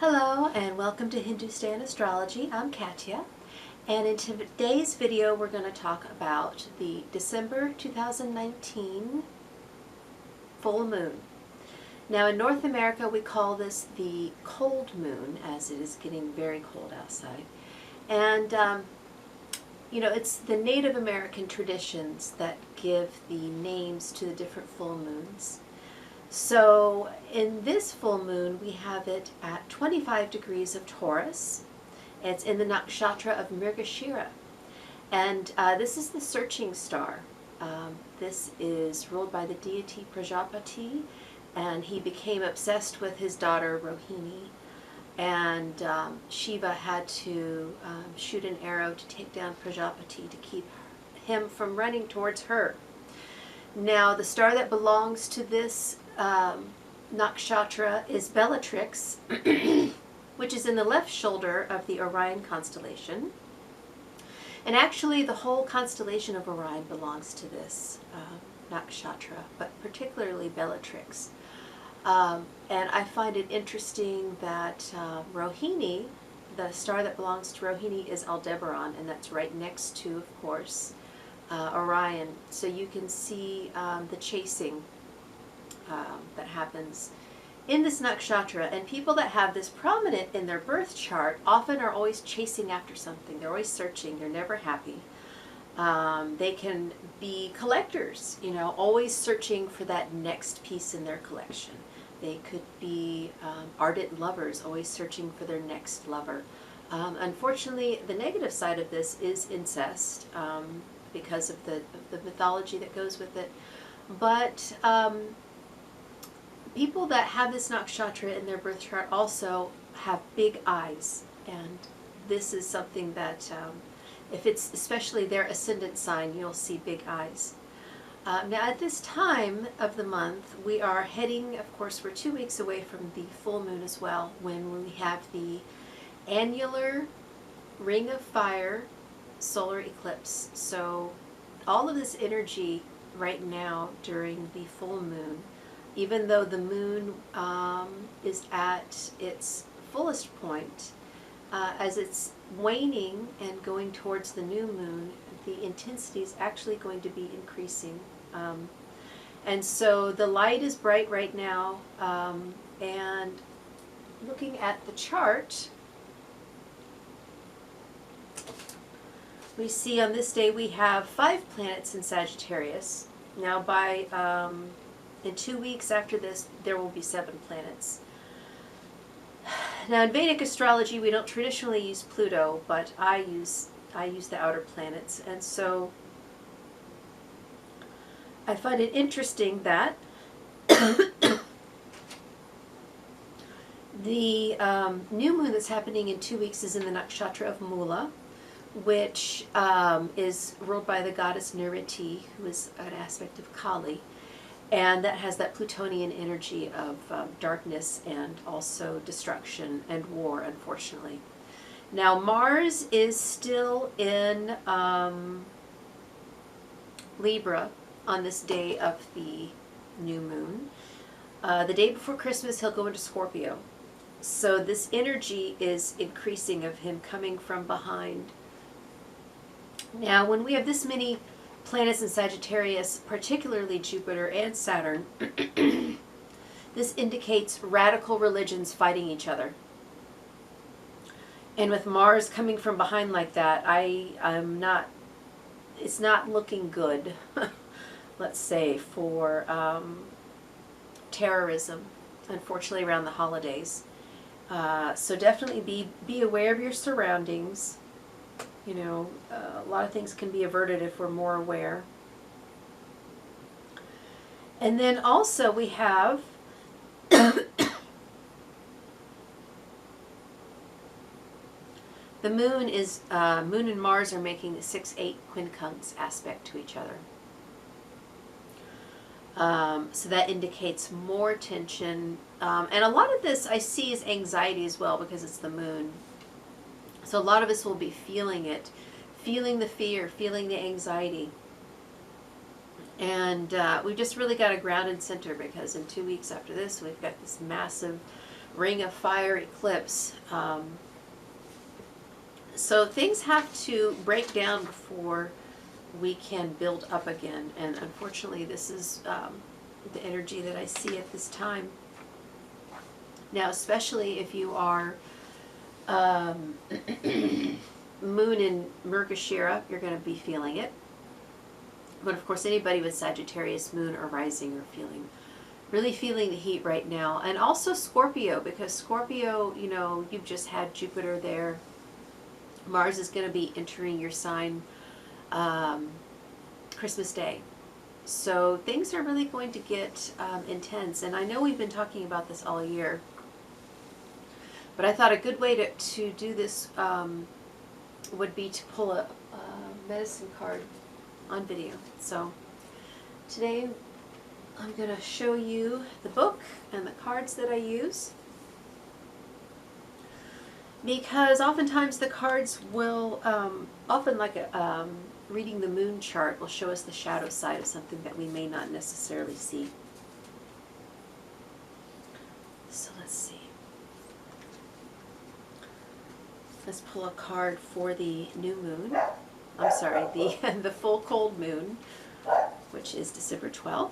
Hello and welcome to Hindustan Astrology. I'm Katya, and in today's video we're going to talk about the December 2019 full moon. Now in North America we call this the cold moon, as it is getting very cold outside. And it's the Native American traditions that give the names to the different full moons. So in this full moon, we have it at 25 degrees of Taurus. It's in the nakshatra of Mrigashira. And this is the searching star. This is ruled by the deity Prajapati, and he became obsessed with his daughter Rohini. And Shiva had to shoot an arrow to take down Prajapati to keep him from running towards her. Now, the star that belongs to this nakshatra is Bellatrix, which is in the left shoulder of the Orion constellation. And actually, the whole constellation of Orion belongs to this nakshatra, but particularly Bellatrix. And I find it interesting that Rohini, the star that belongs to Rohini, is Aldebaran, and that's right next to, of course, Orion. So you can see the chasing that happens in this nakshatra. And people that have this prominent in their birth chart often are always chasing after something. They're always searching. They're never happy. They can be collectors, always searching for that next piece in their collection. They could be ardent lovers, always searching for their next lover. Unfortunately, the negative side of this is incest, because of the mythology that goes with it. But people that have this nakshatra in their birth chart also have big eyes, and this is something that if it's especially their ascendant sign, you'll see big eyes. Now at this time of the month, we are heading, of course, we're 2 weeks away from the full moon as well, when we have the annular ring of fire solar eclipse. So all of this energy right now during the full moon, even though the moon is at its fullest point, as it's waning and going towards the new moon, the intensity is actually going to be increasing. And so the light is bright right now, and looking at the chart, we see on this day we have 5 planets in Sagittarius. Now in 2 weeks after this, there will be 7 planets. Now in Vedic astrology, we don't traditionally use Pluto, but I use the outer planets. And so I find it interesting that the new moon that's happening in 2 weeks is in the nakshatra of Mula, which is ruled by the goddess Niriti, who is an aspect of Kali, and that has that Plutonian energy of darkness and also destruction and war, unfortunately. Now Mars is still in Libra on this day of the new moon. The day before Christmas, he'll go into Scorpio. So this energy is increasing of him coming from behind. Now, when we have this many planets in Sagittarius, particularly Jupiter and Saturn, this indicates radical religions fighting each other. And with Mars coming from behind like that, it's not looking good, let's say, for terrorism, unfortunately, around the holidays. So definitely be aware of your surroundings. A lot of things can be averted if we're more aware. And then also we have the moon and Mars are making a 6-8 quincunx aspect to each other. So that indicates more tension. And a lot of this I see is anxiety as well, because it's the moon. So a lot of us will be feeling it, feeling the fear, feeling the anxiety. And we've just really got to ground and center, because in 2 weeks after this, we've got this massive Ring of Fire eclipse. So things have to break down before we can build up again. And unfortunately, this is the energy that I see at this time. Now, especially if you are moon in Mrgashira, you're going to be feeling it. But of course, anybody with Sagittarius moon or rising are really feeling the heat right now. And also Scorpio, because Scorpio, you know, you've just had Jupiter there. Mars is going to be entering your sign Christmas Day. So things are really going to get intense. And I know we've been talking about this all year. But I thought a good way to do this would be to pull a medicine card on video. So today I'm going to show you the book and the cards that I use, because oftentimes the cards will, often like reading the moon chart will show us the shadow side of something that we may not necessarily see. So let's see. Let's pull a card for the new moon. I'm sorry, the full cold moon, which is December 12th.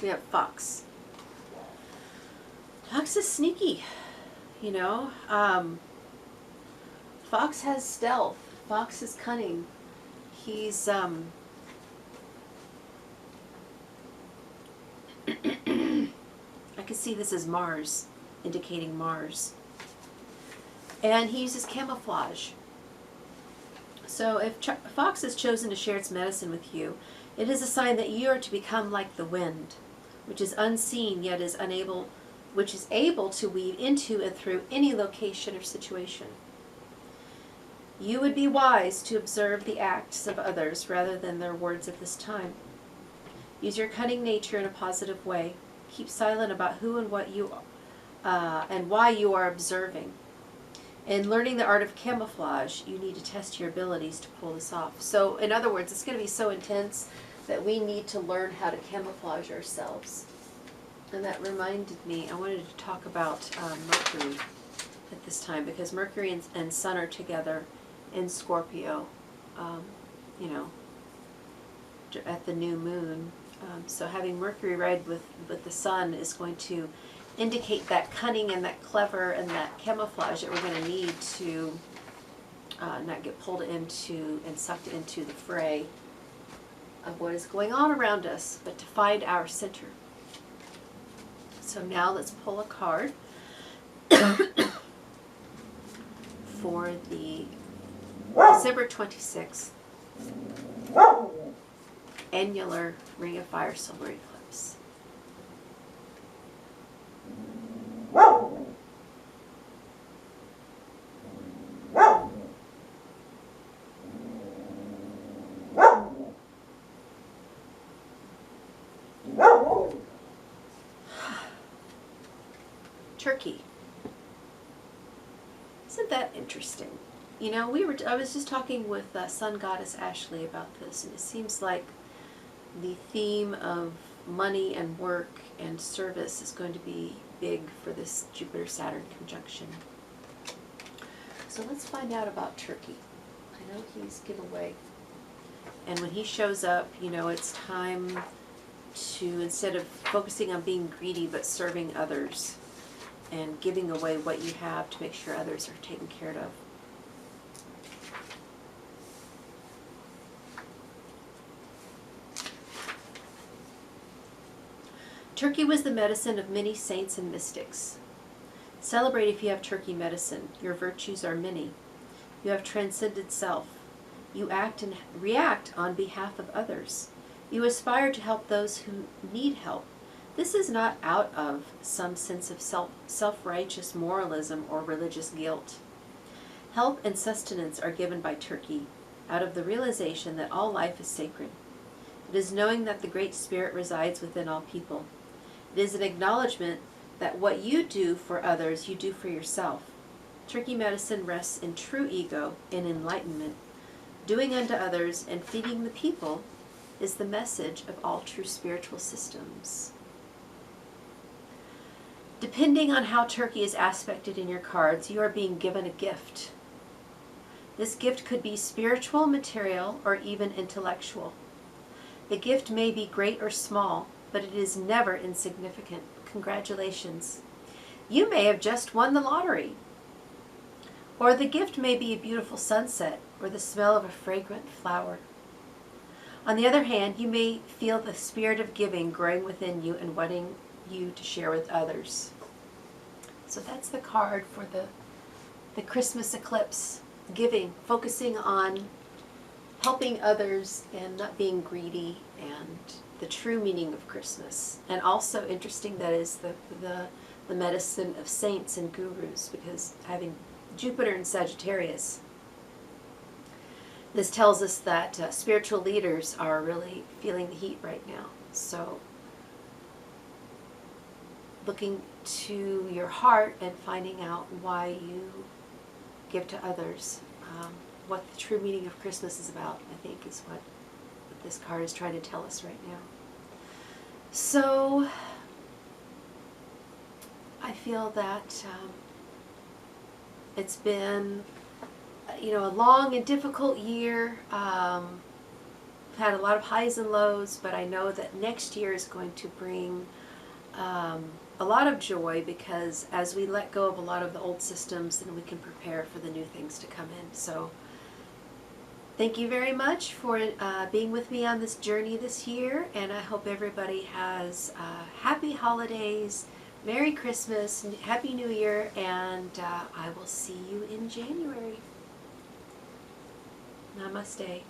We have Fox. Fox is sneaky, you know. Fox has stealth. Fox is cunning. He's I can see this as Mars, indicating Mars. And he uses camouflage. So if Fox has chosen to share its medicine with you, it is a sign that you are to become like the wind, which is unseen yet is able to weave into and through any location or situation. You would be wise to observe the acts of others rather than their words at this time. Use your cunning nature in a positive way. Keep silent about who and what you and why you are observing. In learning the art of camouflage, you need to test your abilities to pull this off. So, in other words, it's going to be so intense that we need to learn how to camouflage ourselves. And that reminded me, I wanted to talk about Mercury at this time, because Mercury and Sun are together in Scorpio, you know, at the new moon. So having Mercury ride with the Sun is going to indicate that cunning and that clever and that camouflage that we're going to need to not get pulled into and sucked into the fray of what is going on around us, but to find our center. So now let's pull a card for the December 26th annular Ring of Fire solar eclipse. Turkey. Isn't that interesting? You know, I was just talking with Sun Goddess Ashley about this, and it seems like the theme of money and work and service is going to be big for this Jupiter-Saturn conjunction. So let's find out about Turkey. I know he's giveaway. And when he shows up, you know, it's time to, instead of focusing on being greedy, but serving others and giving away what you have to make sure others are taken care of. Turkey was the medicine of many saints and mystics. Celebrate if you have turkey medicine. Your virtues are many. You have transcended self. You act and react on behalf of others. You aspire to help those who need help. This is not out of some sense of self-righteous moralism or religious guilt. Help and sustenance are given by Turkey out of the realization that all life is sacred. It is knowing that the Great Spirit resides within all people. It is an acknowledgement that what you do for others, you do for yourself. Turkey medicine rests in true ego and enlightenment. Doing unto others and feeding the people is the message of all true spiritual systems. Depending on how Turkey is aspected in your cards, you are being given a gift. This gift could be spiritual, material, or even intellectual. The gift may be great or small, but it is never insignificant. Congratulations. You may have just won the lottery. Or the gift may be a beautiful sunset or the smell of a fragrant flower. On the other hand, you may feel the spirit of giving growing within you and wanting you to share with others. So that's the card for the Christmas eclipse. Giving, focusing on helping others and not being greedy, and the true meaning of Christmas. And also interesting that is the medicine of saints and gurus, because having Jupiter in Sagittarius, this tells us that spiritual leaders are really feeling the heat right now. So looking to your heart and finding out why you give to others, what the true meaning of Christmas is about, I think is what this card is trying to tell us right now. So I feel that it's been, a long and difficult year. I've had a lot of highs and lows, but I know that next year is going to bring a lot of joy, because as we let go of a lot of the old systems, then we can prepare for the new things to come in. So thank you very much for being with me on this journey this year, and I hope everybody has happy holidays, Merry Christmas, Happy New Year, and I will see you in January. Namaste.